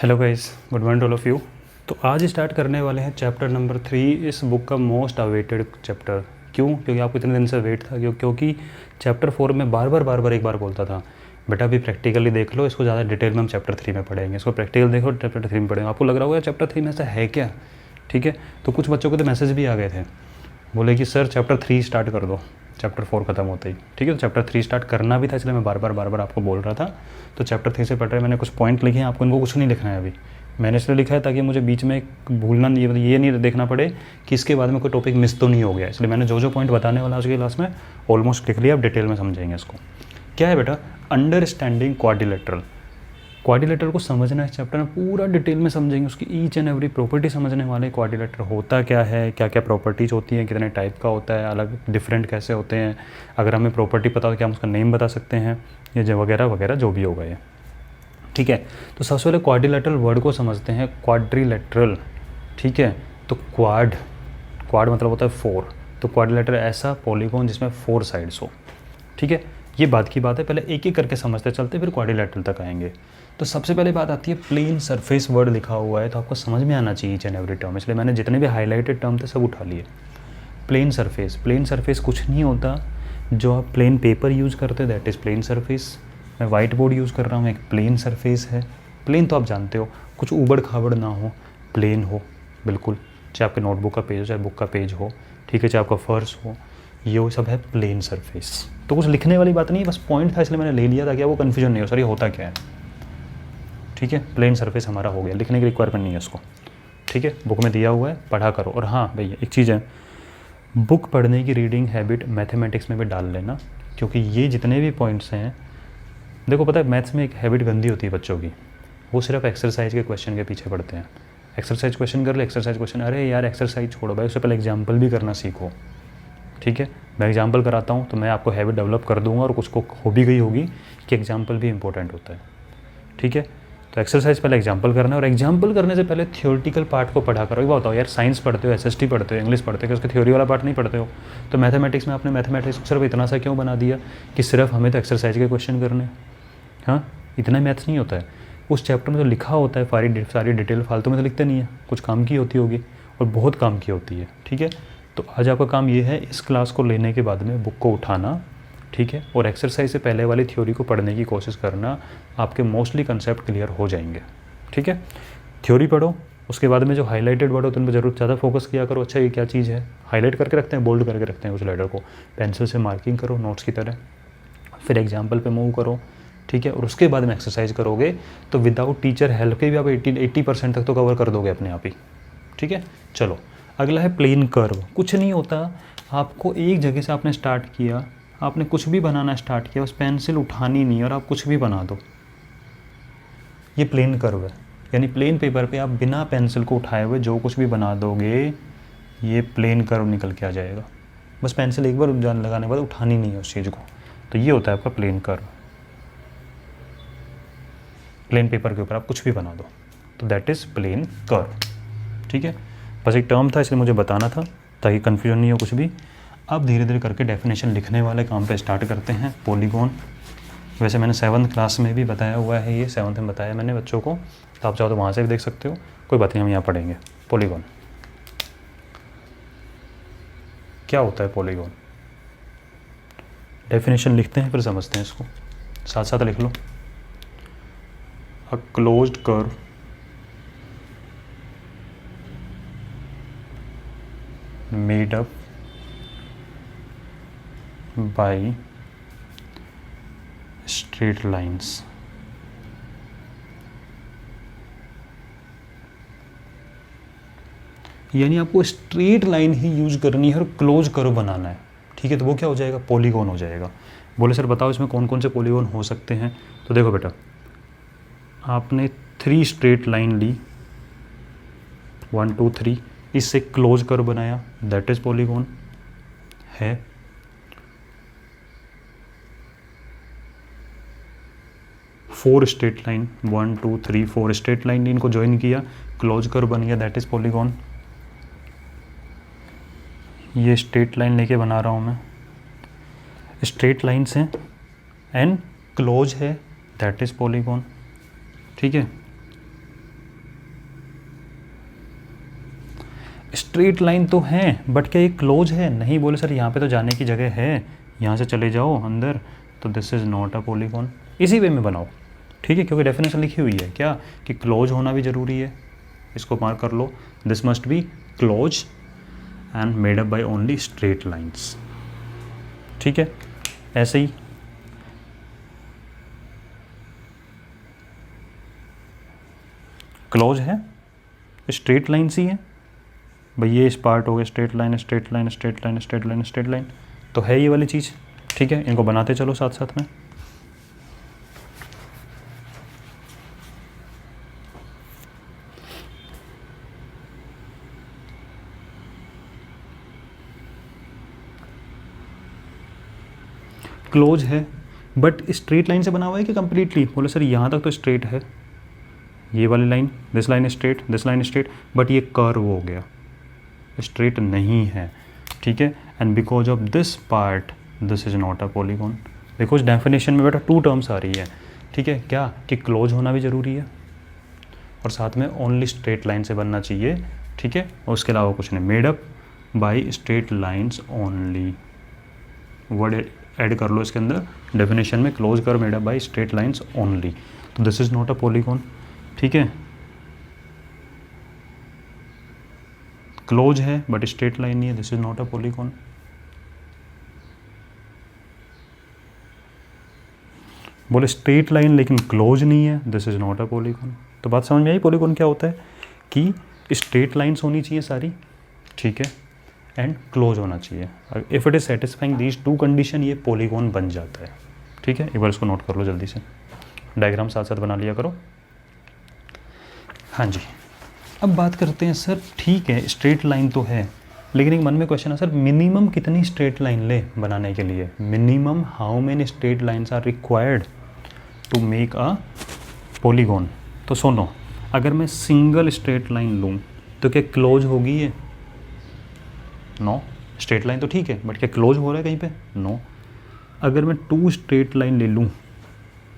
Hello guys, good morning to all of you. तो आज start करने वाले हैं चैप्टर नंबर 3, इस बुक का मोस्ट अवेटेड चैप्टर। क्यों? क्योंकि आपको इतने दिन से वेट था। क्योंकि चैप्टर 4 में बार बार एक बार बोलता था बेटा अभी प्रैक्टिकली देख लो, इसको ज़्यादा डिटेल में हम चैप्टर 3 में पढ़ेंगे, इसको प्रैक्टिकल देखो चैप्टर 3 में पढ़ेंगे। आपको लग रहा होगा चैप्टर 3 में ऐसा है क्या? ठीक है, तो कुछ बच्चों को तो मैसेज भी आ गए थे, बोले कि सर चैप्टर 3 स्टार्ट कर दो चैप्टर 4 खत्म होते ही। ठीक है, तो चैप्टर 3 स्टार्ट करना भी था, इसलिए मैं बार बार आपको बोल रहा था। तो चैप्टर 3 से पढ़ रहे, मैंने कुछ पॉइंट लिखे हैं, आपको इनको कुछ नहीं लिखना है अभी। मैंने इसलिए लिखा है ताकि मुझे बीच में भूलना ये नहीं देखना पड़े कि इसके बाद में कोई टॉपिक मिस तो नहीं हो गया। इसलिए मैंने जो पॉइंट बताने वाला आज की क्लास में ऑलमोस्ट लिख लिया। अब डिटेल में समझेंगे इसको। क्या है बेटा? Understanding quadrilateral. क्वाड्रिलेटरल को समझना है चैप्टर में पूरा डिटेल में समझेंगे, उसकी ईच एंड एवरी प्रॉपर्टी समझने वाले। क्वाड्रिलेटरल होता क्या है, क्या क्या प्रॉपर्टीज़ होती हैं, कितने टाइप का होता है, अलग डिफरेंट कैसे होते हैं, अगर हमें प्रॉपर्टी पता हो क्या हम उसका नेम बता सकते हैं, ये जो वगैरह वगैरह जो भी होगा ये। ठीक है, तो सबसे पहले क्वाड्रिलेटरल वर्ड को समझते हैं। क्वाड्रिलेटरल, ठीक है, तो क्वाड मतलब होता है 4। तो क्वाड्रिलेटरल ऐसा पॉलीगॉन जिसमें 4 साइड्स हो। ठीक है, ये बात की बात है, पहले एक एक करके समझते चलते फिर क्वाड्रिलेटरल तक आएंगे। तो सबसे पहले बात आती है प्लेन सरफेस। वर्ड लिखा हुआ है तो आपको समझ में आना चाहिए ईच एंड एवरी टर्म, इसलिए मैंने जितने भी हाईलाइटेड टर्म थे सब उठा लिए। प्लेन सरफेस कुछ नहीं होता, जो आप प्लेन पेपर यूज़ करते हो दैट इज़ प्लेन सरफेस। मैं वाइट बोर्ड यूज़ कर रहा हूँ, एक प्लेन सरफेस है। प्लेन तो आप जानते हो, कुछ उबड़ खाबड़ ना हो, प्लेन हो बिल्कुल, चाहे आपके नोटबुक का पेज हो चाहे बुक का पेज हो, ठीक है, चाहे आपका फर्श हो, ये वो सब है प्लेन सरफेस। तो कुछ लिखने वाली बात नहीं है, बस पॉइंट था इसलिए मैंने ले लिया ताकि आपको कन्फ्यूजन नहीं हो सर ये होता क्या है। ठीक है, प्लेन सरफेस हमारा हो गया, लिखने की रिक्वायरमेंट नहीं है उसको। ठीक है, बुक में दिया हुआ है, पढ़ा करो। और हाँ भैया एक चीज़ है, बुक पढ़ने की रीडिंग हैबिट मैथमेटिक्स में भी डाल लेना, क्योंकि ये जितने भी पॉइंट्स हैं, देखो पता है मैथ्स में एक हैबिट गंदी होती है बच्चों की, वो सिर्फ एक्सरसाइज के क्वेश्चन के पीछे पड़ते हैं। एक्सरसाइज क्वेश्चन कर ले, एक्सरसाइज क्वेश्चन, अरे यार एक्सरसाइज छोड़ो भाई, उससे पहले एग्जाम्पल भी करना सीखो। ठीक है, मैं एग्जाम्पल कराता हूँ तो मैं आपको हैबिट डेवलप कर दूंगा, और कुछ को हो भी गई होगी कि एग्जाम्पल भी इंपॉर्टेंट होता है। ठीक है, तो एक्सरसाइज पहले एग्जाम्पल करना है, और एग्जाम्पल करने से पहले थियोरटिकल पार्ट को पढ़ा करो। ये बताओ यार, साइंस पढ़ते हो, एसएसटी पढ़ते हो, इंग्लिश पढ़ते हो, उसके थ्योरी वाला पार्ट नहीं पढ़ते हो? तो मैथमेटिक्स में आपने मैथमेटिक्स को सिर्फ इतना सा क्यों बना दिया कि सिर्फ हमें तो एक्सरसाइज के क्वेश्चन करने? हाँ, इतना मैथ्स नहीं होता है उस चैप्टर में, जो लिखा होता है सारी डिटेल फालतू में तो लिखते नहीं है, कुछ काम की होती होगी और बहुत काम की होती है। ठीक है, तो आज आपका काम ये है, इस क्लास को लेने के बाद में बुक को उठाना, ठीक है, और एक्सरसाइज से पहले वाली थ्योरी को पढ़ने की कोशिश करना, आपके मोस्टली कंसेप्ट क्लियर हो जाएंगे। ठीक है, थ्योरी पढ़ो, उसके बाद में जो हाईलाइटेड वर्ड हो तो उन पर जरूर ज़्यादा फोकस किया करो। अच्छा ये क्या चीज़ है, हाईलाइट करके रखते हैं, बोल्ड करके रखते हैं उस लेटर को, पेंसिल से मार्किंग करो नोट्स की तरह, फिर एग्जाम्पल पे मूव करो। ठीक है, और उसके बाद में एक्सरसाइज करोगे तो विदाउट टीचर हेल्प के भी आप 80% तक तो कवर कर दोगे अपने आप ही। ठीक है, चलो अगला है प्लेन कर्व। कुछ नहीं होता, आपको एक जगह से आपने स्टार्ट किया, आपने कुछ भी बनाना स्टार्ट किया, बस पेंसिल उठानी नहीं और आप कुछ भी बना दो, ये प्लेन कर्व है। यानी प्लेन पेपर पे आप बिना पेंसिल को उठाए हुए जो कुछ भी बना दोगे, ये प्लेन कर्व निकल के आ जाएगा। बस पेंसिल एक बार जान लगाने के बाद उठानी नहीं है उस चीज़ को, तो ये होता है आपका प्लेन कर्व। प्लेन पेपर के ऊपर आप कुछ भी बना दो तो दैट इज़ प्लेन कर्व। ठीक है, बस एक टर्म था इसलिए मुझे बताना था ताकि कन्फ्यूजन नहीं हो कुछ भी। अब धीरे धीरे करके डेफिनेशन लिखने वाले काम पे स्टार्ट करते हैं। पॉलीगॉन, वैसे मैंने 7th क्लास में भी बताया हुआ है, ये 7th में बताया मैंने बच्चों को, तो आप चाहो तो वहाँ से भी देख सकते हो, कोई बात नहीं, हम यहाँ पढ़ेंगे पॉलीगॉन क्या होता है। पॉलीगॉन डेफिनेशन लिखते हैं फिर समझते हैं इसको, साथ साथ लिख लो। A closed curve made up by straight lines. यानी आपको स्ट्रेट लाइन ही यूज करनी है और क्लोज कर्व बनाना है। ठीक है, तो वो क्या हो जाएगा, पॉलीगॉन हो जाएगा। बोले सर बताओ इसमें कौन कौन से पॉलीगॉन हो सकते हैं? तो देखो बेटा, आपने 3 स्ट्रेट लाइन ली, 1 2 3, इससे क्लोज कर्व बनाया, दैट इज पॉलीगॉन है। 4 स्ट्रेट लाइन, 1 2 3 4 स्ट्रेट लाइन, इनको ज्वाइन किया, क्लोज कर्व बन गया, दैट इज पॉलीगॉन। ये स्ट्रेट लाइन लेके बना रहा हूँ मैं, स्ट्रेट लाइन्स हैं एंड क्लोज है, दैट इज पॉलीगॉन। ठीक है, स्ट्रेट लाइन तो है बट क्या ये क्लोज है? नहीं। बोले सर यहाँ पे तो जाने की जगह है, यहाँ से चले जाओ अंदर, तो this is not a polygon. इसी वे में बनाओ, ठीक है, क्योंकि डेफिनेशन लिखी हुई है क्या कि क्लोज होना भी ज़रूरी है। इसको मार्क कर लो, this must be close and made up by only straight lines. ठीक है, ऐसे ही क्लोज है, स्ट्रेट लाइन सी है भाई, ये इस पार्ट हो गया straight line straight line straight line straight line straight line, तो है ये वाली चीज़। ठीक है, इनको बनाते चलो साथ साथ में। क्लोज है बट स्ट्रेट लाइन से बना हुआ है कि कंप्लीटली? बोले सर यहाँ तक तो स्ट्रेट है, ये वाली line, this line straight, this line straight, but ये कर्व हो गया, स्ट्रेट नहीं है। ठीक है, and because of this part this is not a polygon. Because definition में बेटा टू टर्म्स आ रही है। ठीक है, क्या कि क्लोज होना भी ज़रूरी है और साथ में ओनली स्ट्रेट लाइन से बनना चाहिए। ठीक है, और उसके अलावा कुछ नहीं, made up by straight lines only. Word add कर लो इसके अंदर डेफिनेशन में, क्लोज कर made up by straight lines only, तो this is not a polygon. ठीक है, क्लोज है बट स्ट्रेट लाइन नहीं है, this is not a polygon. बोले स्ट्रेट लाइन लेकिन क्लोज नहीं है, this is not a polygon. तो बात समझ में आई पॉलीगॉन क्या होता है कि स्ट्रेट लाइंस होनी चाहिए सारी, ठीक है, एंड क्लोज होना चाहिए। If it is satisfying these two condition ये पॉलीगॉन बन जाता है। ठीक है, एक बार इसको नोट कर लो जल्दी से, डायग्राम साथ साथ बना लिया करो। हाँ जी, अब बात करते हैं सर, ठीक है स्ट्रेट लाइन तो है, लेकिन एक मन में क्वेश्चन है सर, मिनिमम कितनी स्ट्रेट लाइन ले बनाने के लिए? Minimum how many straight lines are required to make a polygon? तो सुनो, अगर मैं सिंगल स्ट्रेट लाइन लूँ तो क्या क्लोज होगी ये? नो। स्ट्रेट लाइन तो ठीक है बट क्या क्लोज हो रहा है कहीं पे? नो। अगर मैं टू स्ट्रेट लाइन ले लूँ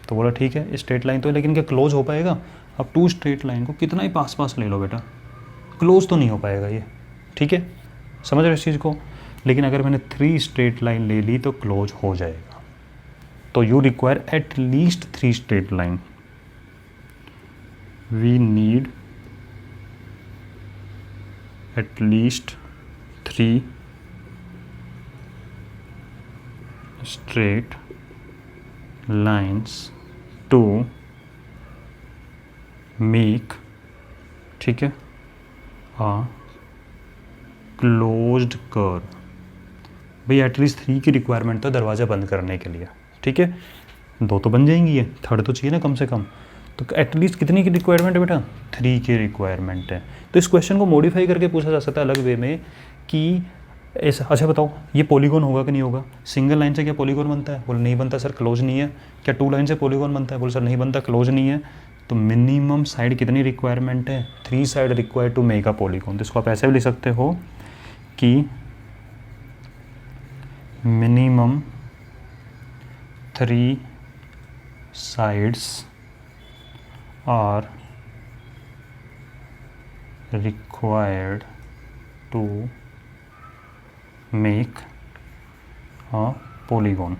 तो बोला ठीक है स्ट्रेट लाइन तो है, लेकिन क्या क्लोज हो पाएगा? अब टू स्ट्रेट लाइन को कितना ही पास पास ले लो बेटा, क्लोज तो नहीं हो पाएगा ये। ठीक है, समझ रहे हो इस चीज़ को? लेकिन अगर मैंने थ्री स्ट्रेट लाइन ले ली तो क्लोज हो जाएगा। तो you require at least three straight line, we need at least three straight lines to make, ठीक है, आ क्लोज्ड कर्व। भाई एटलीस्ट थ्री की रिक्वायरमेंट तो दरवाज़ा बंद करने के लिए। ठीक है, दो तो बन जाएंगी, ये थर्ड तो चाहिए ना कम से कम। तो एटलीस्ट कितनी की रिक्वायरमेंट है बेटा? थ्री की रिक्वायरमेंट है। तो इस क्वेश्चन को मॉडिफाई करके पूछा जा सकता है अलग वे में कि ऐसा, अच्छा बताओ ये पॉलीगॉन होगा कि नहीं होगा? सिंगल लाइन से क्या पॉलीगॉन बनता है? बोले नहीं बनता सर, क्लोज नहीं है। क्या टू लाइन से पॉलीगॉन बनता है? बोले सर नहीं बनता, क्लोज नहीं है। तो मिनिमम साइड कितनी रिक्वायरमेंट है? Three side required to make a polygon. तो इसको आप ऐसे भी लिख सकते हो कि minimum three sides are required to make a polygon.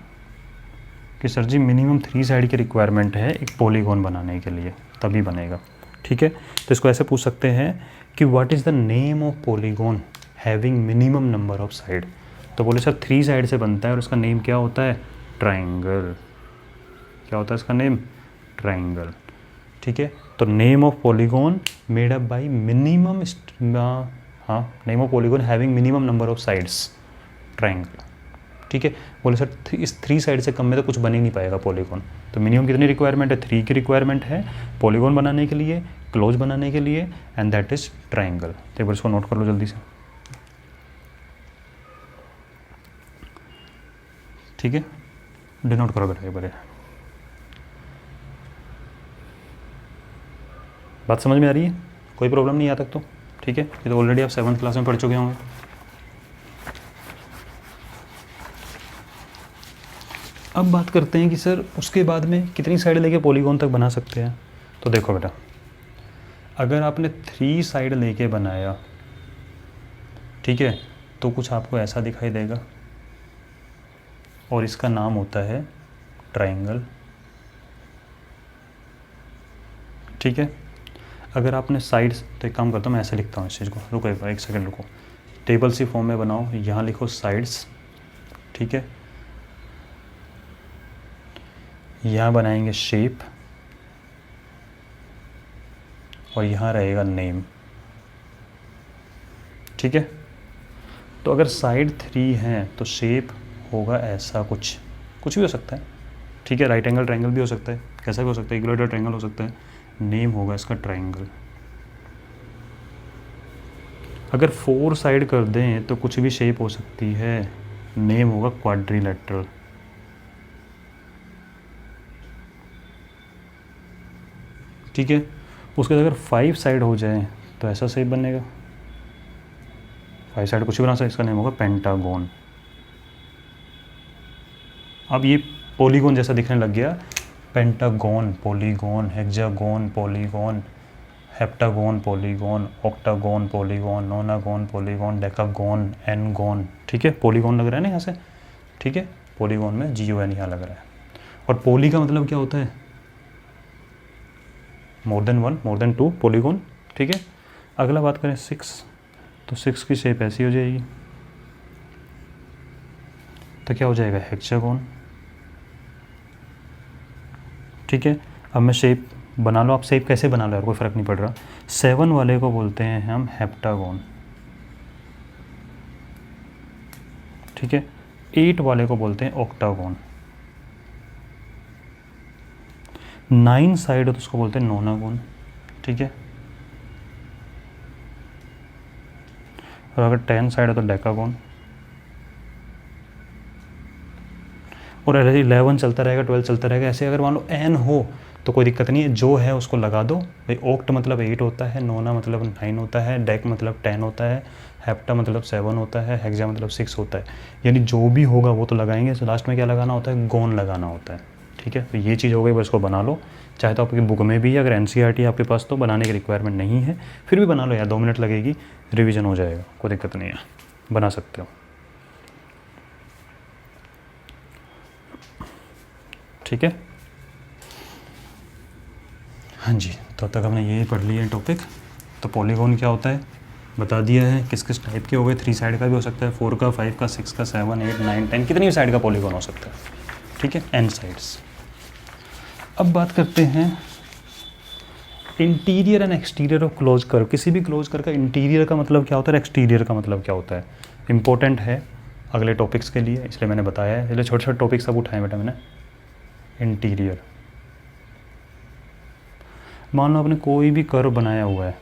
कि sir ji minimum three side की रिक्वायरमेंट है एक पॉलीगॉन बनाने के लिए, तभी बनेगा। ठीक है, तो इसको ऐसे पूछ सकते हैं कि what is the name of polygon having minimum number of side? तो बोले सर थ्री साइड से बनता है और उसका नेम क्या होता है? ट्राइंगल। क्या होता है इसका नेम? ट्राइंगल। ठीक है, तो name of polygon made up by minimum, हाँ, name of polygon having minimum number of sides, triangle. ठीक है, बोले सर इस थ्री साइड से कम में तो कुछ बन ही नहीं पाएगा पॉलीगॉन। तो मिनिमम कितनी रिक्वायरमेंट है? थ्री की रिक्वायरमेंट है पॉलीगॉन बनाने के लिए, क्लोज बनाने के लिए, एंड दैट इज ट्राइंगल। तो एक बार इसको नोट कर लो जल्दी से। ठीक है, डिनोट करो बेटा एक बार। बात समझ में आ रही है? कोई प्रॉब्लम नहीं यहाँ तक तो? ठीक है, ये तो ऑलरेडी आप 7th क्लास में पढ़ चुके होंगे। अब बात करते हैं कि सर उसके बाद में कितनी साइड लेके पॉलीगॉन तक बना सकते हैं। तो देखो बेटा, अगर आपने थ्री साइड लेके बनाया ठीक है, तो कुछ आपको ऐसा दिखाई देगा और इसका नाम होता है ट्रायंगल। ठीक है, अगर आपने साइड्स, तो एक काम करता हूँ मैं ऐसे लिखता हूँ इस चीज़ को, रुको एक सेकंड रुको, टेबल सी फॉर्म में बनाओ, यहाँ लिखो साइड्स। ठीक है, यहाँ बनाएंगे शेप और यहाँ रहेगा नेम। ठीक है, तो अगर साइड 3 है तो शेप होगा ऐसा कुछ, कुछ भी हो सकता है। ठीक है, राइट एंगल ट्रायंगल भी हो सकता है, कैसा भी हो सकता है, इक्विलेटरल ट्रायंगल हो सकता है। नेम होगा इसका ट्रायंगल। अगर 4 साइड कर दें तो कुछ भी शेप हो सकती है, नेम होगा क्वाड्रिलेटरल। ठीक है, उसके बाद अगर 5 साइड हो जाए तो ऐसा शेप बनेगा, 5 साइड कुछ भी बना सकते, इसका नेम होगा पेंटागोन। अब ये पॉलीगोन जैसा दिखने लग गया, pentagon, polygon, hexagon, polygon, heptagon, polygon, octagon, polygon, nonagon, polygon, decagon, n-gon. ठीक है, पॉलीगोन लग रहा है ना यहाँ से। ठीक है, पॉलीगोन में GON यहाँ लग रहा है। और पॉली का मतलब क्या होता है, more than 1, more than 2 polygon. ठीक है, अगला बात करें 6, तो 6 की शेप ऐसी हो जाएगी, तो क्या हो जाएगा, हेक्सागोन। ठीक है, अब मैं शेप बना लो, आप शेप कैसे बना लो यार, कोई फ़र्क नहीं पड़ रहा। 7 वाले को बोलते हैं हम हेप्टागोन। ठीक है, 8 वाले को बोलते हैं ऑक्टागोन। 9 साइड है तो उसको बोलते हैं नोनागोन। ठीक है, और अगर 10 साइड है तो डेकागोन। और ऐसे 11 चलता रहेगा, 12 चलता रहेगा, ऐसे अगर मान लो n हो तो कोई दिक्कत नहीं है, जो है उसको लगा दो भाई। ऑक्ट मतलब 8 होता है, नोना मतलब 9 होता है, डेक मतलब 10 होता है, हेप्टा मतलब 7 होता है, हेक्सा मतलब 6 होता है। यानी जो भी होगा वो तो लगाएंगे, तो लास्ट में क्या लगाना होता है, गोन लगाना होता है। ठीक है, तो ये चीज़ हो गई, बस इसको बना लो। चाहे तो आपकी बुक में भी है, अगर NCERT आपके पास तो बनाने की रिक्वायरमेंट नहीं है, फिर भी बना लो यार, 2 मिनट लगेगी, रिविज़न हो जाएगा, कोई दिक्कत नहीं है, बना सकते हो। ठीक है, हाँ जी, तो अब तक हमने यही पढ़ लिया है टॉपिक। तो पॉलीगोन क्या होता है बता दिया है, किस किस टाइप के हो गए, 3 साइड का भी हो सकता है, 4 का, 5 का, 6 का, 7, 8, 9, 10, कितनी भी साइड का पॉलीगोन हो सकता है। ठीक है, n साइड्स। अब बात करते हैं interior and exterior of close curve. किसी भी क्लोज कर्व का इंटीरियर का मतलब क्या होता है, एक्सटीरियर का मतलब क्या होता है, इंपॉर्टेंट है अगले टॉपिक्स के लिए, इसलिए मैंने बताया है। इसलिए छोटे छोटे टॉपिक सब उठाए बेटा मैंने। इंटीरियर, मान लो आपने कोई भी कर्व बनाया हुआ है,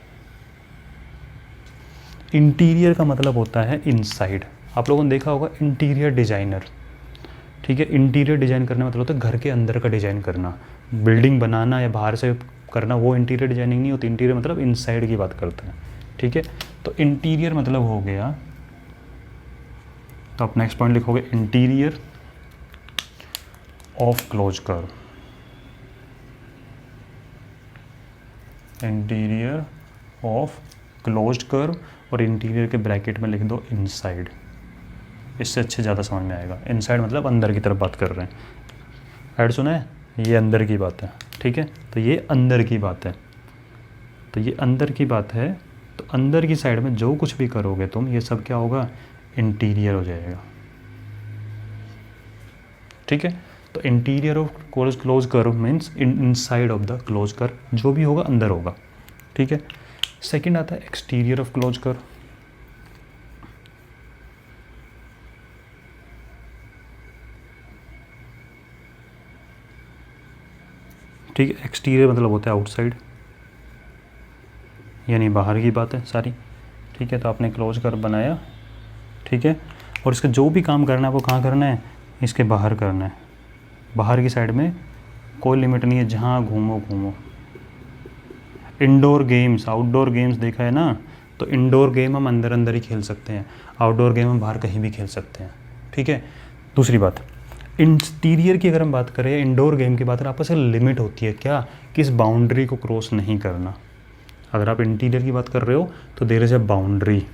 इंटीरियर का मतलब होता है इनसाइड। आप लोगों ने देखा होगा इंटीरियर डिज़ाइनर। ठीक है, इंटीरियर डिज़ाइन करने मतलब होता है घर के अंदर का डिज़ाइन करना, बिल्डिंग बनाना या बाहर से करना, वो इंटीरियर डिज़ाइनिंग नहीं होती। इंटीरियर मतलब इनसाइड की बात करते हैं। ठीक है, तो इंटीरियर मतलब हो गया, तो आप नेक्स्ट पॉइंट लिखोगे interior of close curve. Interior of closed curve, और इंटीरियर के ब्रैकेट में लिख दो इनसाइड, इससे अच्छे ज़्यादा समझ में आएगा। इनसाइड मतलब अंदर की तरफ बात कर रहे हैं। ऐड सुना है, ये अंदर की बात है। ठीक है, तो ये अंदर की बात है, तो ये अंदर की बात है। तो अंदर की साइड में जो कुछ भी करोगे तुम, ये सब क्या होगा, इंटीरियर हो जाएगा। ठीक है, तो interior of close curve means inside of the close curve, जो भी होगा अंदर होगा। ठीक है, सेकंड आता है एक्सटीरियर ऑफ क्लोज कर्व। ठीक है, एक्सटीरियर मतलब होता है आउटसाइड, यानी बाहर की बात है सारी। ठीक है, तो आपने क्लोज कर्व बनाया। ठीक है, और इसका जो भी काम करना है वो कहाँ करना है, इसके बाहर करना है। बाहर की साइड में कोई लिमिट नहीं है, जहाँ घूमो घूमो। इंडोर गेम्स, आउटडोर गेम्स देखा है ना, तो इंडोर गेम हम अंदर अंदर ही खेल सकते हैं, आउटडोर गेम हम बाहर कहीं भी खेल सकते हैं। ठीक है, दूसरी बात, इंटीरियर की अगर हम बात करें, इंडोर गेम की बात करें, आपस में लिमिट होती है क्या, कि इस बाउंड्री को क्रॉस नहीं करना। अगर आप इंटीरियर की बात कर रहे हो तो देयर इज अ बाउंड्री।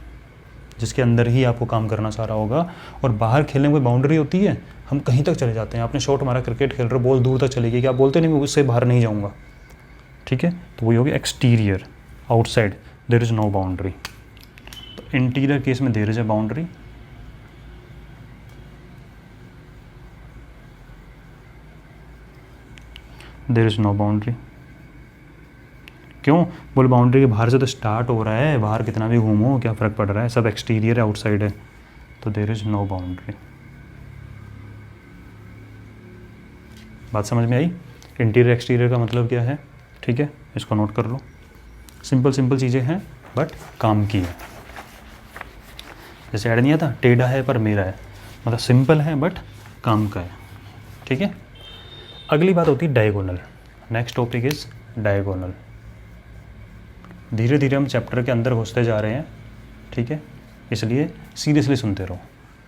जिसके अंदर ही आपको काम करना सारा होगा। और बाहर खेलने में कोई बाउंड्री होती है, हम कहीं तक चले जाते हैं। आपने शॉट मारा, क्रिकेट खेल रहे हो, बॉल दूर तक चली गई, क्या आप बोलते नहीं मैं उससे बाहर नहीं जाऊँगा, ठीक है। तो वही होगी exterior, outside, there is no boundary. तो इंटीरियर केस में there is a boundary, there is no boundary. क्यों? बोल बाउंड्री के बाहर से तो स्टार्ट हो रहा है, बाहर कितना भी घूमो क्या फ़र्क पड़ रहा है, सब एक्सटीरियर है, आउटसाइड है, तो देयर इज़ नो बाउंड्री। बात समझ में आई? इंटीरियर एक्सटीरियर का मतलब क्या है, ठीक है, इसको नोट कर लो। सिंपल सिंपल चीज़ें हैं बट काम की है। जैसे ऐड नहीं आता, टेढ़ा है पर मेरा है, मतलब सिंपल है बट काम का है, ठीक है। अगली बात होती है diagonal. Next topic is diagonal. धीरे धीरे हम चैप्टर के अंदर घुसते जा रहे हैं, ठीक है, इसलिए सीरियसली सुनते रहो।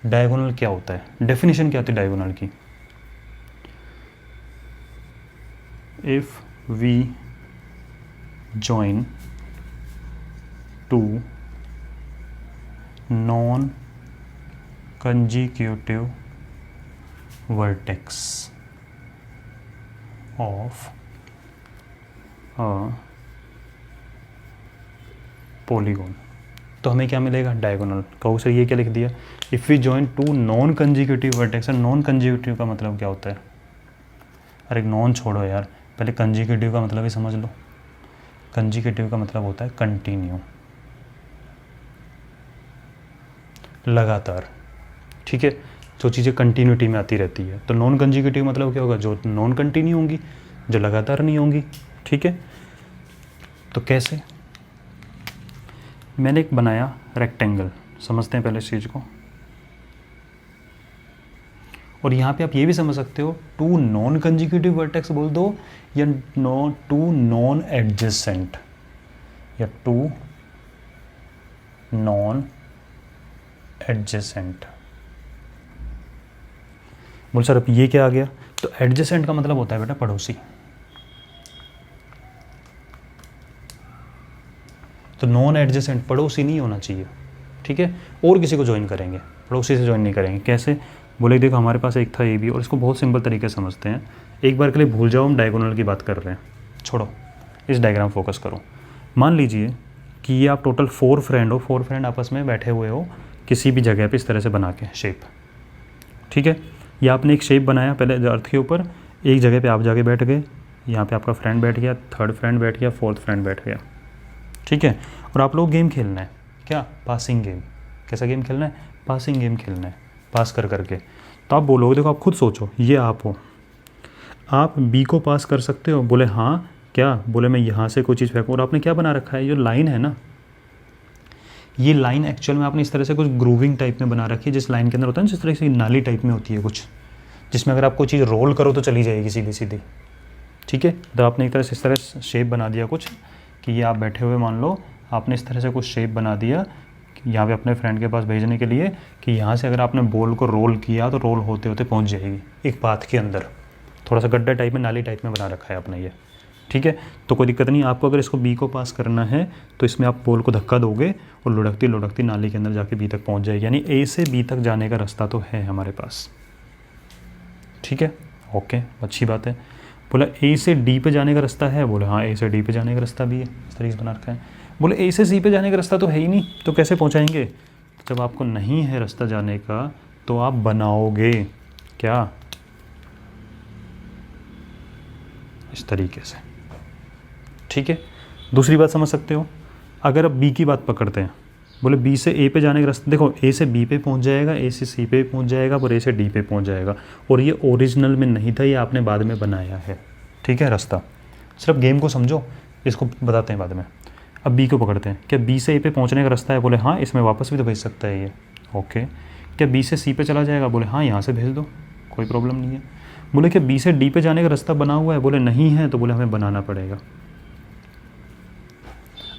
डायगोनल क्या होता है, डेफिनेशन क्या होती है डायगोनल की? If we join two non consecutive vertex of a polygon, तो हमें क्या मिलेगा, डायगोनल। कहो सर ये क्या लिख दिया, if we join two non consecutive vertex. Non consecutive का मतलब क्या होता है? अरे नॉन छोड़ो यार, पहले कंजिक्यूटिव का मतलब ही समझ लो। कंजिक्यूटिव का मतलब होता है कंटिन्यू, लगातार, ठीक है, जो चीज़ें कंटिन्यूटी में आती रहती है। तो नॉन कंजिक्यूटिव मतलब क्या होगा, जो नॉन कंटिन्यू होंगी, जो लगातार नहीं होंगी, ठीक है। तो कैसे? मैंने एक बनाया रेक्टेंगल, समझते हैं पहले इस चीज़ को। और यहाँ पे आप ये भी समझ सकते हो, टू नॉन कंजिक्यूटिव वर्टेक्स बोल दो या टू नॉन एडजेसेंट, या टू नॉन एडजेसेंट। बोल सर अब ये क्या आ गया? तो एडजेसेंट का मतलब होता है बेटा पड़ोसी। तो नॉन एडजेसेंट पड़ोसी नहीं होना चाहिए, ठीक है। और किसी को ज्वाइन करेंगे, पड़ोसी से ज्वाइन नहीं करेंगे। कैसे? बोले देखो हमारे पास एक था ए बी, और इसको बहुत सिंपल तरीके से समझते हैं। एक बार के लिए भूल जाओ हम डायगोनल की बात कर रहे हैं, छोड़ो, इस डायग्राम फोकस करो। मान लीजिए कि ये आप टोटल 4 फ्रेंड हो, 4 फ्रेंड आपस में बैठे हुए हो किसी भी जगह पे इस तरह से बना के शेप, ठीक है। या आपने एक शेप बनाया पहले अर्थ के ऊपर, एक जगह पे आप जाके बैठ गए, यहाँ पे आपका फ्रेंड बैठ गया, थर्ड फ्रेंड बैठ गया, फोर्थ फ्रेंड बैठ गया, ठीक है। और आप लोग गेम खेलना है, क्या? Passing game. कैसा गेम खेलना है? पासिंग गेम खेलना है, पास कर करके। तो आप बोलोगे, देखो आप खुद सोचो, ये आप हो, आप बी को पास कर सकते हो? बोले हाँ। क्या? बोले मैं यहाँ से कोई चीज़ फेंकूँ। और आपने क्या बना रखा है, जो लाइन है ना, ये लाइन एक्चुअल में आपने इस तरह से कुछ ग्रूविंग टाइप में बना रखी है, जिस लाइन के अंदर होता है ना, जिस तरह से नाली टाइप में होती है कुछ, जिसमें अगर आप कोई चीज़ रोल करो तो चली जाएगी सीधी सीधी, ठीक है। तो आपने एक तरह से इस तरह शेप बना दिया कुछ, कि ये आप बैठे हुए, मान लो आपने इस तरह से कुछ शेप बना दिया यहाँ पे अपने फ्रेंड के पास भेजने के लिए, कि यहाँ से अगर आपने बॉल को रोल किया तो रोल होते होते पहुँच जाएगी एक पाथ के अंदर। थोड़ा सा गड्ढा टाइप में, नाली टाइप में बना रखा है आपने ये, ठीक है। तो कोई दिक्कत नहीं, आपको अगर इसको बी को पास करना है तो इसमें आप बॉल को धक्का दोगे और लुढ़कती लुढ़कती नाली के अंदर जाके बी तक पहुँच जाएगी। यानी ए से बी तक जाने का रास्ता तो है हमारे पास, ठीक है, ओके, अच्छी बात है। बोला ए से डी पे जाने का रास्ता है? बोले हाँ, ए से डी पे जाने का रास्ता भी है, इस तरीके से बना रखा है। बोले ए से सी पे जाने का रास्ता तो है ही नहीं, तो कैसे पहुंचाएंगे? जब आपको नहीं है रास्ता जाने का तो आप बनाओगे क्या, इस तरीके से, ठीक है। दूसरी बात समझ सकते हो, अगर अब बी की बात पकड़ते हैं, बोले बी से ए पे जाने का रास्ता, देखो ए से बी पे पहुंच जाएगा, ए से सी पे पहुंच जाएगा, और ए से डी पे पहुंच जाएगा। और ये ओरिजिनल में नहीं था, ये आपने बाद में बनाया है, ठीक है, रास्ता। सिर्फ गेम को समझो, इसको बताते हैं बाद में। अब बी को पकड़ते हैं, क्या बी से ए पे पहुंचने का रास्ता है? बोले हाँ, इसमें वापस भी तो भेज सकता है ये, ओके। क्या बी से सी पे चला जाएगा? बोले हाँ, यहाँ से भेज दो, कोई प्रॉब्लम नहीं है। बोले क्या बी से डी पे जाने का रास्ता बना हुआ है? बोले नहीं है, तो बोले हमें बनाना पड़ेगा।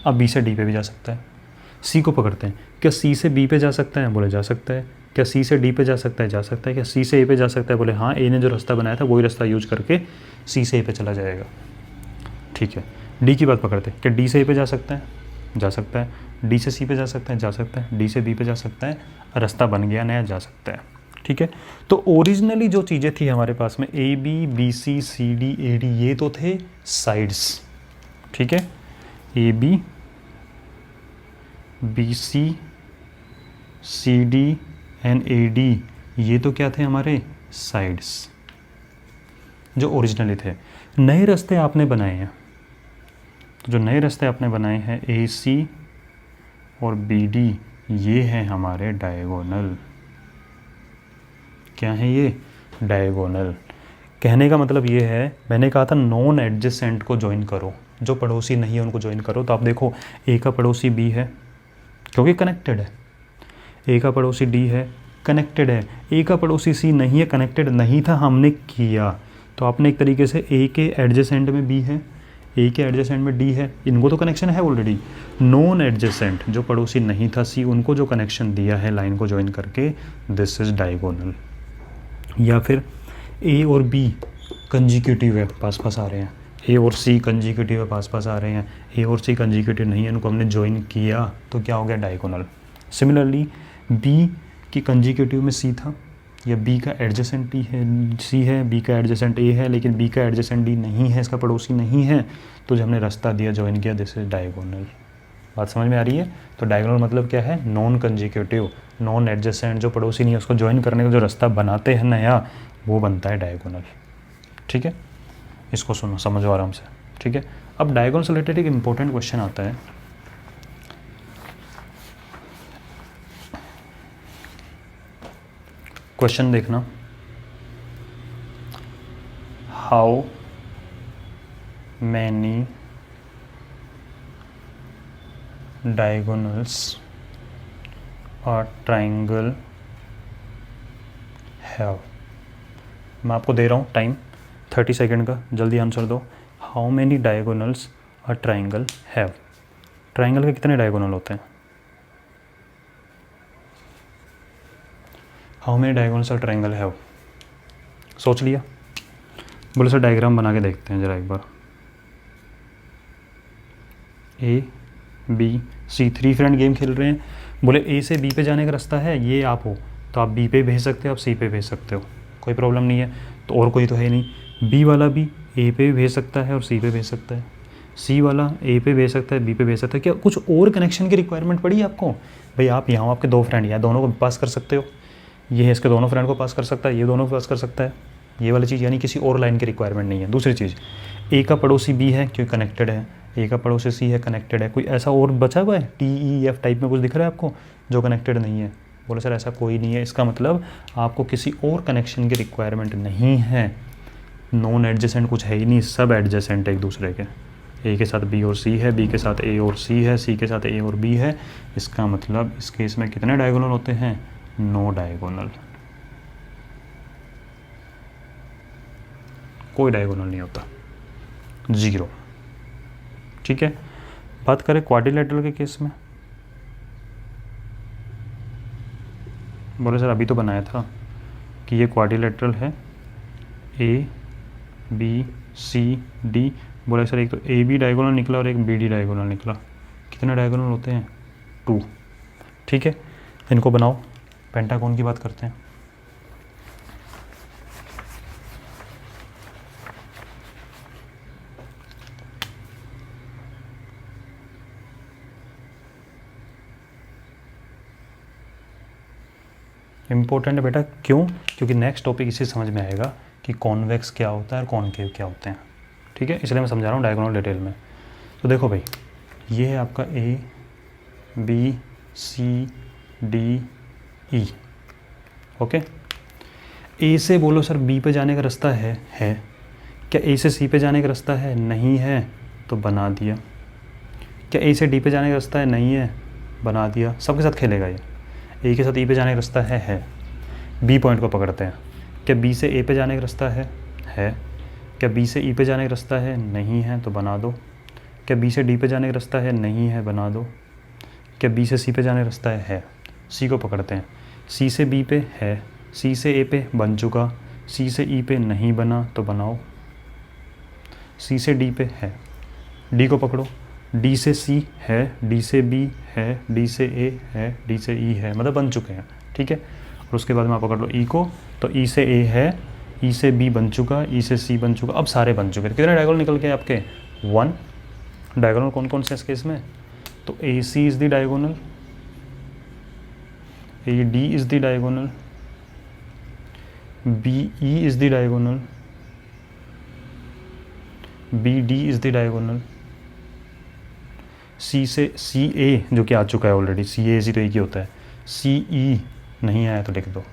अब बी से डी पे भी जा सकता है। सी को पकड़ते हैं, क्या सी से बी पे जा सकता है? बोले जा सकता है। क्या सी से डी पे जा सकता है? जा सकता है। क्या सी से ए पे जा सकता है? बोले हाँ, ए ने जो रास्ता बनाया था वही रास्ता यूज करके सी से ए पे चला जाएगा, ठीक है। डी की बात पकड़ते हैं, क्या डी से ए पे जा सकता है? जा सकता है। डी से सी पे जा सकता है, जा सकता है, डी से बी पे जा सकता है, रास्ता बन गया नया, जा सकता है। ठीक है, तो ओरिजिनली जो चीज़ें थी हमारे पास में A B, B C, C D, A D, ये तो थे साइड्स। ठीक है, A B, B C, C D and A D, ये तो क्या थे हमारे साइड्स जो ओरिजिनली थे। नए रास्ते आपने बनाए हैं, तो जो नए रास्ते आपने बनाए हैं ए सी और बी डी, ये हैं हमारे डायगोनल। क्या है ये? डायगोनल। कहने का मतलब ये है, मैंने कहा था नॉन एडजेसेंट को ज्वाइन करो, जो पड़ोसी नहीं है उनको ज्वाइन करो। तो आप देखो ए का पड़ोसी बी है क्योंकि कनेक्टेड है, ए का पड़ोसी डी है, कनेक्टेड है, ए का पड़ोसी सी नहीं है, कनेक्टेड नहीं था, हमने किया। तो आपने एक तरीके से ए के एडजेसेंट में बी है, ए के एडजेसेंट में डी है, इनको तो कनेक्शन है ऑलरेडी। नॉन एडजेसेंट जो पड़ोसी नहीं था सी, उनको जो कनेक्शन दिया है लाइन को ज्वाइन करके, दिस इज डायगोनल। या फिर ए और बी कंजिक्यूटिव है, पास पास आ रहे हैं, ए और सी कंजिक्यूटिव है, पास पास आ रहे हैं, ए और सी कंजिक्यूटिव नहीं है, इनको हमने ज्वाइन किया, तो क्या हो गया? डायगोनल। सिमिलरली बी की कंजिक्यूटिव में सी था, या बी का एडजेसेंट डी है, सी है, बी का एडजेसेंट ए है, लेकिन बी का एडजेसेंट डी नहीं है, इसका पड़ोसी नहीं है, तो जो हमने रास्ता दिया ज्वाइन किया, दिस इज डायगोनल। बात समझ में आ रही है? तो डायगोनल मतलब क्या है? नॉन कंजिक्यूटिव, नॉन एडजेसेंट, जो पड़ोसी नहीं है उसको ज्वाइन करने का जो रास्ता बनाते हैं नया, वो बनता है डायगोनल। ठीक है, इसको सुनो, समझो आराम से। ठीक है, अब डायगोनल से रिलेटेड एक इंपॉर्टेंट क्वेश्चन आता है। क्वेश्चन देखना, how many diagonals a triangle have. मैं आपको दे रहा हूँ टाइम 30 सेकेंड का, जल्दी आंसर दो। How many diagonals a triangle have. Triangle के कितने डायगोनल होते हैं? How many diagonals a triangle have. सोच लिया? बोले सर डायग्राम बना के देखते हैं ज़रा एक बार। A B C, 3 friend game खेल रहे हैं। बोले ए से बी पे जाने का रास्ता है, ये आप हो तो आप बी पे भेज सकते हो, आप सी पे भेज सकते हो, कोई प्रॉब्लम नहीं है। तो और कोई तो है नहीं। बी वाला भी ए पे भी भेज सकता है और सी पे भेज सकता है, सी वाला ए पे भेज सकता है, बी पे भेज सकता है। क्या कुछ और कनेक्शन की रिक्वायरमेंट पड़ी है आपको? भाई आप यहाँ आपके 2 फ्रेंड यहाँ, दोनों को पास कर सकते हो, ये है इसके दोनों फ्रेंड को पास कर सकता है, ये दोनों को पास कर सकता है, ये वाली चीज़, यानी किसी और लाइन की रिक्वायरमेंट नहीं है। दूसरी चीज़, ए का पड़ोसी बी है क्योंकि कनेक्टेड है, ए का पड़ोसी सी है, कनेक्टेड है। कोई ऐसा और बचा हुआ है टी ई एफ टाइप में कुछ दिख रहा है आपको जो कनेक्टेड नहीं है? बोले सर ऐसा कोई नहीं है। इसका मतलब आपको किसी और कनेक्शन की रिक्वायरमेंट नहीं है। नॉन एडजेसेंट कुछ है ही नहीं, सब एडजेसेंट है एक दूसरे के। ए के साथ बी और सी है, बी के साथ ए और सी है, सी के साथ ए और बी है। इसका मतलब इस केस में कितने डायगोनल होते हैं? नो डायगोनल, कोई डायगोनल नहीं होता, 0। ठीक है, बात करें क्वाड्रिलेटरल के केस में। बोले सर अभी तो बनाया था कि ये क्वाड्रिलेटरल है, ए बी सी डी। बोले सर एक तो ए बी डायगोनल निकला और एक बी डी डायगोनल निकला, कितने डायगोनल होते हैं? 2। ठीक है, इनको बनाओ। पेंटागन की बात करते हैं। इम्पोर्टेंट है बेटा, क्यों? क्योंकि नेक्स्ट टॉपिक इसी समझ में आएगा कि कॉन्वेक्स क्या होता है और कॉनकेव क्या होते हैं। ठीक है, इसलिए मैं समझा रहा हूँ डायगोनल डिटेल में। तो देखो भाई, ये है आपका A B C D E. Okay, A से बोलो सर बी पे जाने का रास्ता है क्या? ए से सी पे जाने का रास्ता है? नहीं है, तो बना दिया। क्या ए से डी पे जाने का रास्ता है? नहीं है, बना दिया। सबके साथ खेलेगा ये। ए के साथ ई पे जाने का रास्ता है। बी पॉइंट को पकड़ते हैं। क्या बी से ए पे जाने का रास्ता है? क्या बी से ई पे जाने का रास्ता है? नहीं है, तो बना दो। क्या बी से डी पे जाने का रास्ता है? नहीं है, बना दो। क्या बी से सी पे जाने का रास्ता है? सी को पकड़ते हैं। सी से बी पे है, सी से ए पे बन चुका, सी से ई पे नहीं बना, तो बनाओ। सी से डी पे है, डी को पकड़ो। डी से सी है, डी से बी है, डी से ए है, डी से ई है, मतलब बन चुके हैं, ठीक है। और उसके बाद में आप पकड़ लो ई को, तो ई से ए है, ई से बी बन चुका, ई से सी बन चुका, अब सारे बन चुके। कितने डायगोनल निकल के आपके? 1। डायगोनल कौन कौन से इस केस में? तो A C is the diagonal, A D is the diagonal, B E is the diagonal, B D is the diagonal, C से सी ए जो कि आ चुका है ऑलरेडी, सी ए सी तो एक ही होता है, सी ई नहीं आया तो लिख दो,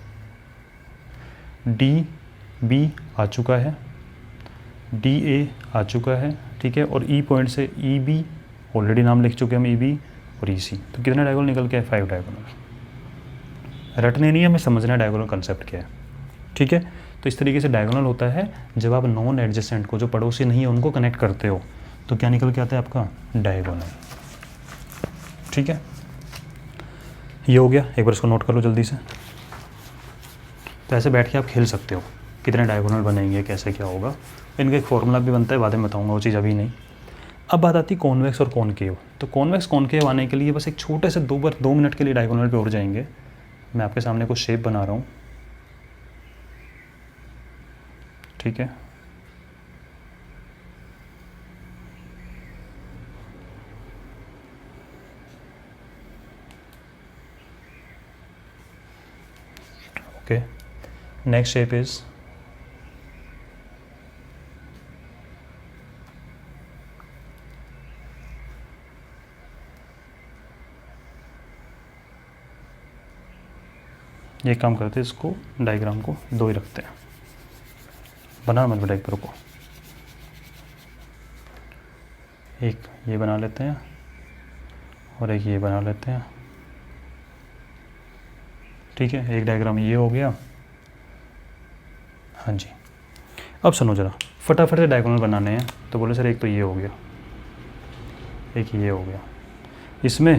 डी बी आ चुका है, डी ए आ चुका है, ठीक है। और ई पॉइंट से ई बी ऑलरेडी नाम लिख चुके हम, ई बी और ई सी। तो कितने डायगोनल निकल के? 5 डायगोनल। रटने नहीं है, हमें समझना है डायगोनल कंसेप्ट क्या है, ठीक है। तो इस तरीके से डायगोनल होता है जब आप नॉन एडजेसेंट को, जो पड़ोसी नहीं है, उनको कनेक्ट करते हो, तो क्या निकल के आता है आपका? डायगोनल, ठीक है। ये हो गया, एक बार इसको नोट कर लो जल्दी से। तो ऐसे बैठ के आप खेल सकते हो, कितने डायगोनल बनेंगे, कैसे क्या होगा। इनका एक फॉर्मूला भी बनता है, बाद में बताऊंगा वो चीज़, अभी नहीं। अब बात आती है कॉन्वेक्स और कॉनकेव। तो कॉन्वेक्स कॉनकेव आने के लिए बस एक छोटे से 2 मिनट के लिए डायगोनल पे उड़ जाएंगे। मैं आपके सामने कुछ शेप बना रहा हूँ, ठीक है। ओके, नेक्स्ट शेप इज ये काम करते हैं, इसको डायग्राम को 2 ही रखते हैं, बना मत बेटा, एक पर को एक ये बना लेते हैं और एक ये बना लेते हैं, ठीक है। एक डायग्राम ये हो गया, हाँ जी। अब सुनो ज़रा, फटाफट से डायगोनल बनाने हैं। तो बोले सर एक तो ये हो गया, एक ये हो गया, इसमें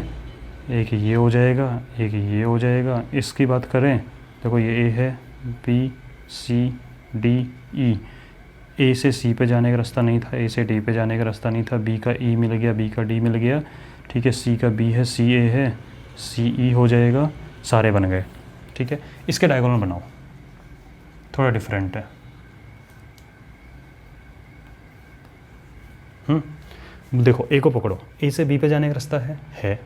एक ये हो जाएगा, एक ये हो जाएगा। इसकी बात करें, देखो ये ए है, बी सी डी ई, ए से सी पे जाने का रास्ता नहीं था, ए से डी पे जाने का रास्ता नहीं था, बी का ई मिल गया, बी का डी मिल गया, ठीक है। सी का बी है, सी ए है, सी ई हो जाएगा, सारे बन गए, ठीक है। इसके डायगोनल बनाओ, थोड़ा डिफरेंट है। देखो ए को पकड़ो, ए से बी पे जाने का रास्ता है।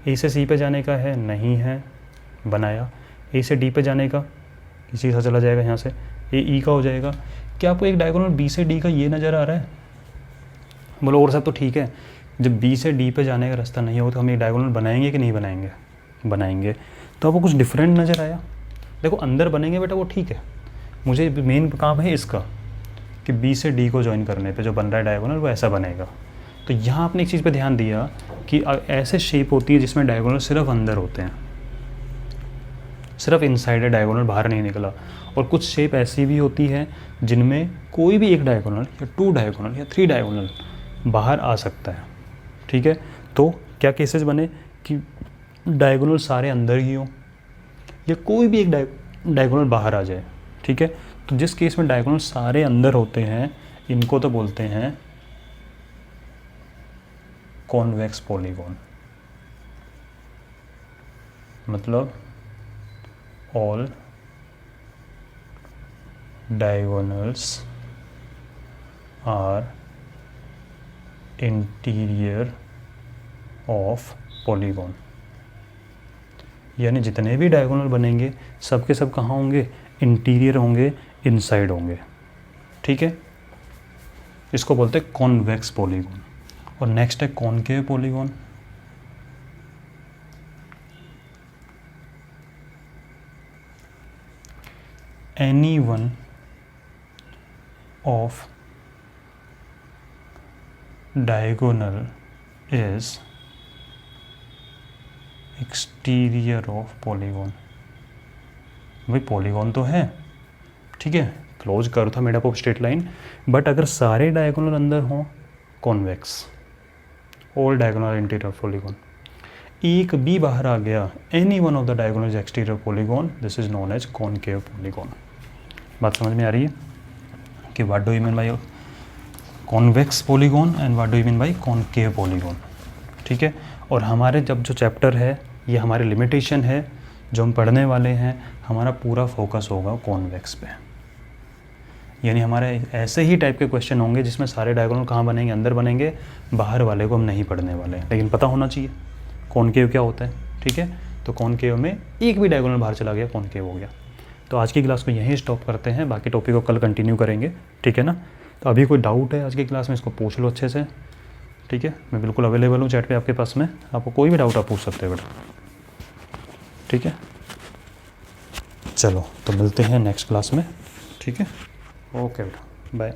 ए से सी पे जाने का है, नहीं है, बनाया। ए से डी पे जाने का, किसी से चला जाएगा यहाँ से, ए ई का हो जाएगा। क्या आपको एक डायगोनल बी से डी का ये नज़र आ रहा है? बोलो और सब तो ठीक है, जब बी से डी पे जाने का रास्ता नहीं हो तो हम ये डायगोनल बनाएंगे कि नहीं बनाएंगे? बनाएंगे। तो आपको कुछ डिफरेंट नज़र आया? देखो अंदर बनेंगे बेटा, वो ठीक है, मुझे मेन काम है इसका कि बी से डी को ज्वाइन करने पे जो बन रहा है डायगोनल वो ऐसा बनेगा। तो यहाँ आपने एक चीज़ पे ध्यान दिया कि ऐसे शेप होती है जिसमें डायगोनल सिर्फ अंदर होते हैं, सिर्फ इनसाइड है, डायगोनल बाहर नहीं निकला। और कुछ शेप ऐसी भी होती है जिनमें कोई भी एक डायगोनल या 2 डायगोनल या 3 डायगोनल बाहर आ सकता है, ठीक है। तो क्या केसेस बने कि डायगोनल सारे अंदर ही हों या कोई भी एक डायगोनल बाहर आ जाए, ठीक है। तो जिस केस में डायगोनल सारे अंदर होते हैं, इनको तो बोलते हैं कॉन्वेक्स पॉलीगॉन, मतलब all diagonals are interior of polygon. यानी जितने भी डायगोनल बनेंगे सब के सब कहाँ होंगे? इंटीरियर होंगे, इनसाइड होंगे, ठीक है। इसको बोलते हैं कॉन्वेक्स पॉलीगॉन। और नेक्स्ट है concave polygon. Any one of diagonal is exterior of polygon. भाई पॉलीगॉन तो है, ठीक है, क्लोज कर्व था, made up of straight line, but अगर सारे डायगोनल अंदर हों, convex, all diagonal interior polygon. एक भी बाहर आ गया, any one of the diagonal is exterior polygon, this is known as concave polygon. बात समझ में आ रही है कि what do you mean by convex polygon and what do you mean by concave polygon, ठीक है। और हमारे जब जो चैप्टर है ये हमारी लिमिटेशन है जो हम पढ़ने वाले हैं, हमारा पूरा फोकस होगा कॉन्वेक्स पे, यानी हमारे ऐसे ही टाइप के क्वेश्चन होंगे जिसमें सारे डायगोनल कहाँ बनेंगे, अंदर बनेंगे, बाहर वाले को हम नहीं पढ़ने वाले हैं, लेकिन पता होना चाहिए कॉनकेव क्या होता है, ठीक है। तो कॉनकेव में एक भी डायगोनल बाहर चला गया कॉनकेव हो गया। तो आज की क्लास को यहीं स्टॉप करते हैं, बाकी टॉपिक को कल कंटिन्यू करेंगे, ठीक है ना। तो अभी कोई डाउट है आज की क्लास में इसको पूछ लो अच्छे से, ठीक है। मैं बिल्कुल अवेलेबल हूँ चैट पे आपके पास में, आपको कोई भी डाउट आप पूछ सकते हो बेटा, ठीक है। चलो तो मिलते हैं नेक्स्ट क्लास में, ठीक है। ओके बेटा, बाय।